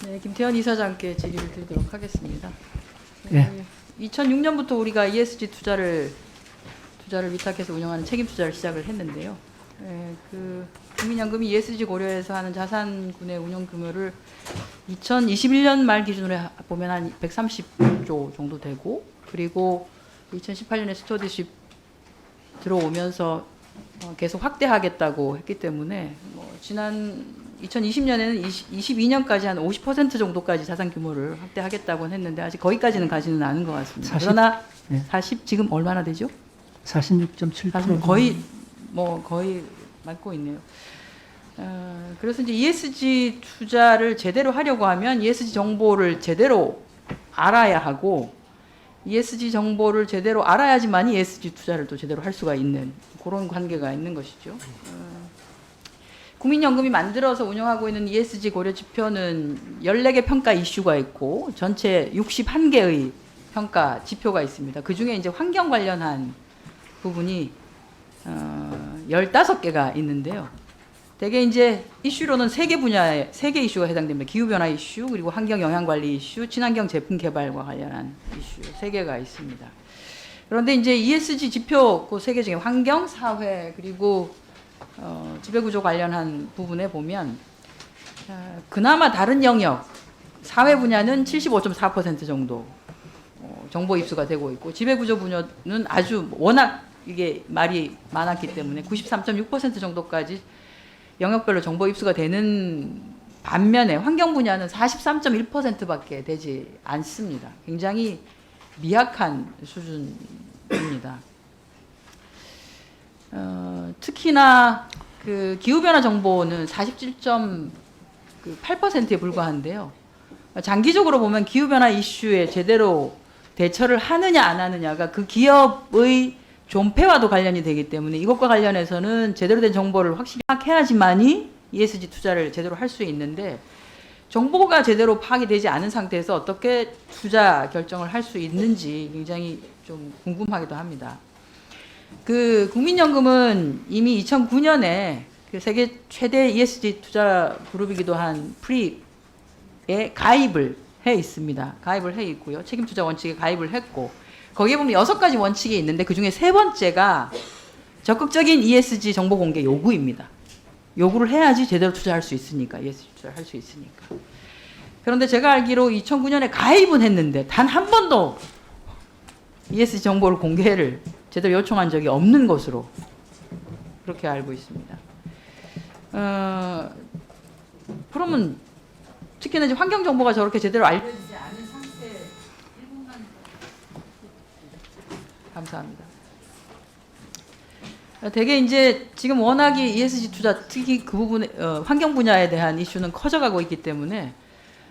네, 김태현 이사장께 질의를 드리도록 하겠습니다. 예. 2006년부터 우리가 ESG 투자를 위탁해서 운영하는 책임 투자를 시작을 했는데요. 그 국민연금이 ESG 고려해서 하는 자산군의 운용 규모를 2021년 말 기준으로 보면 한 130조 정도 되고, 그리고 2018년에 스튜어디십 들어오면서 계속 확대하겠다고 했기 때문에 지난 2020년에는 22년까지 한 50% 정도까지 자산 규모를 확대하겠다고 했는데 아직 거기까지는 가지는 않은 것 같습니다. 40? 그러나 네. 40 지금 얼마나 되죠? 46.7%. 거의 맞고 있네요. 그래서 이제 ESG 투자를 제대로 하려고 하면 ESG 정보를 제대로 알아야 하고, ESG 정보를 제대로 알아야지만 ESG 투자를 또 제대로 할 수가 있는 그런 관계가 있는 것이죠. 국민연금이 만들어서 운영하고 있는 ESG 고려 지표는 14개 평가 이슈가 있고 전체 61개의 평가 지표가 있습니다. 그 중에 이제 환경 관련한 부분이 15개가 있는데요. 대개 이제 이슈로는 3개 이슈가 해당됩니다. 기후변화 이슈, 그리고 환경영향관리 이슈, 친환경 제품 개발과 관련한 이슈 3개가 있습니다. 그런데 이제 ESG 지표 그 3개 중에 환경, 사회, 그리고 지배구조 관련한 부분에 보면 그나마 다른 영역, 사회 분야는 75.4% 정도 정보 입수가 되고 있고, 지배구조 분야는 아주 워낙 이게 말이 많았기 때문에 93.6% 정도까지 영역별로 정보 입수가 되는 반면에 환경 분야는 43.1%밖에 되지 않습니다. 굉장히 미약한 수준입니다. 특히나 그 기후변화 정보는 47.8%에 불과한데요. 장기적으로 보면 기후변화 이슈에 제대로 대처를 하느냐 안 하느냐가 그 기업의 존폐와도 관련이 되기 때문에 이것과 관련해서는 제대로 된 정보를 확실히 파악해야지만이 ESG 투자를 제대로 할 수 있는데, 정보가 제대로 파악이 되지 않은 상태에서 어떻게 투자 결정을 할 수 있는지 굉장히 좀 궁금하기도 합니다. 그 국민연금은 이미 2009년에 그 세계 최대 ESG 투자 그룹이기도 한 프리에 가입을 해 있습니다. 가입을 해 있고요. 책임 투자 원칙에 가입을 했고, 거기에 보면 6가지 원칙이 있는데 그 중에 3번째가 적극적인 ESG 정보 공개 요구입니다. 요구를 해야지 제대로 투자할 수 있으니까, ESG 투자를 할 수 있으니까. 그런데 제가 알기로 2009년에 가입은 했는데 단 한 번도 ESG 정보를 공개를 제대로 요청한 적이 없는 것으로 그렇게 알고 있습니다. 그러면 특히나 이제 환경 정보가 저렇게 제대로 알려지지 않은 상태 1분만 감사합니다. 되게 이제 지금 워낙에 ESG 투자, 특히 그 부분에 환경 분야에 대한 이슈는 커져가고 있기 때문에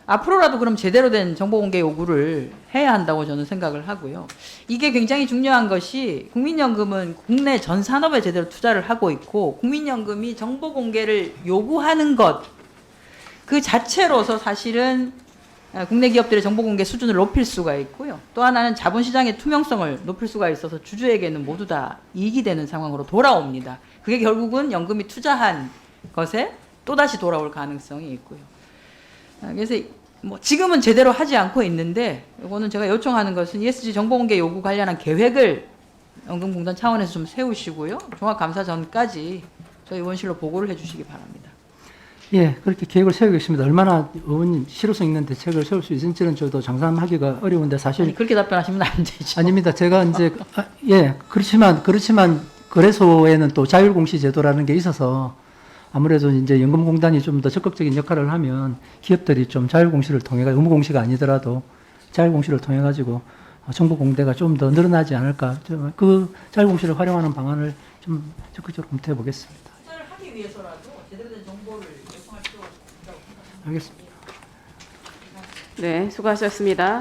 앞으로라도 그럼 제대로 된 정보 공개 요구를 해야 한다고 저는 생각을 하고요. 이게 굉장히 중요한 것이 국민연금은 국내 전 산업에 제대로 투자를 하고 있고, 국민연금이 정보 공개를 요구하는 것 그 자체로서 사실은 국내 기업들의 정보 공개 수준을 높일 수가 있고요. 또 하나는 자본시장의 투명성을 높일 수가 있어서 주주에게는 모두 다 이익이 되는 상황으로 돌아옵니다. 그게 결국은 연금이 투자한 것에 또다시 돌아올 가능성이 있고요. 그래서 지금은 제대로 하지 않고 있는데, 이거는 제가 요청하는 것은 ESG 정보 공개 요구 관련한 계획을 연금공단 차원에서 좀 세우시고요. 종합감사 전까지 저희 의원실로 보고를 해주시기 바랍니다. 예, 그렇게 계획을 세우고 있습니다. 얼마나 의원님 실효성 있는 대책을 세울 수 있을지는 저도 장담하기가 어려운데 사실 아니, 그렇게 답변하시면 안 되죠. 아닙니다. 제가 이제 예, 그렇지만 거래소에는 또 자율공시 제도라는 게 있어서 아무래도 이제 연금공단이 좀 더 적극적인 역할을 하면 기업들이 좀 자율공시를 통해 가지고 의무공시가 아니더라도 자율공시를 통해 가지고 정보 공개가 좀 더 늘어나지 않을까. 그 자율공시를 활용하는 방안을 좀 적극적으로 검토해 보겠습니다. 투자를 하기 위해서라도 제대로 된 정보를 요청할 필요가 있다고 생각합니다. 알겠습니다. 네, 수고하셨습니다.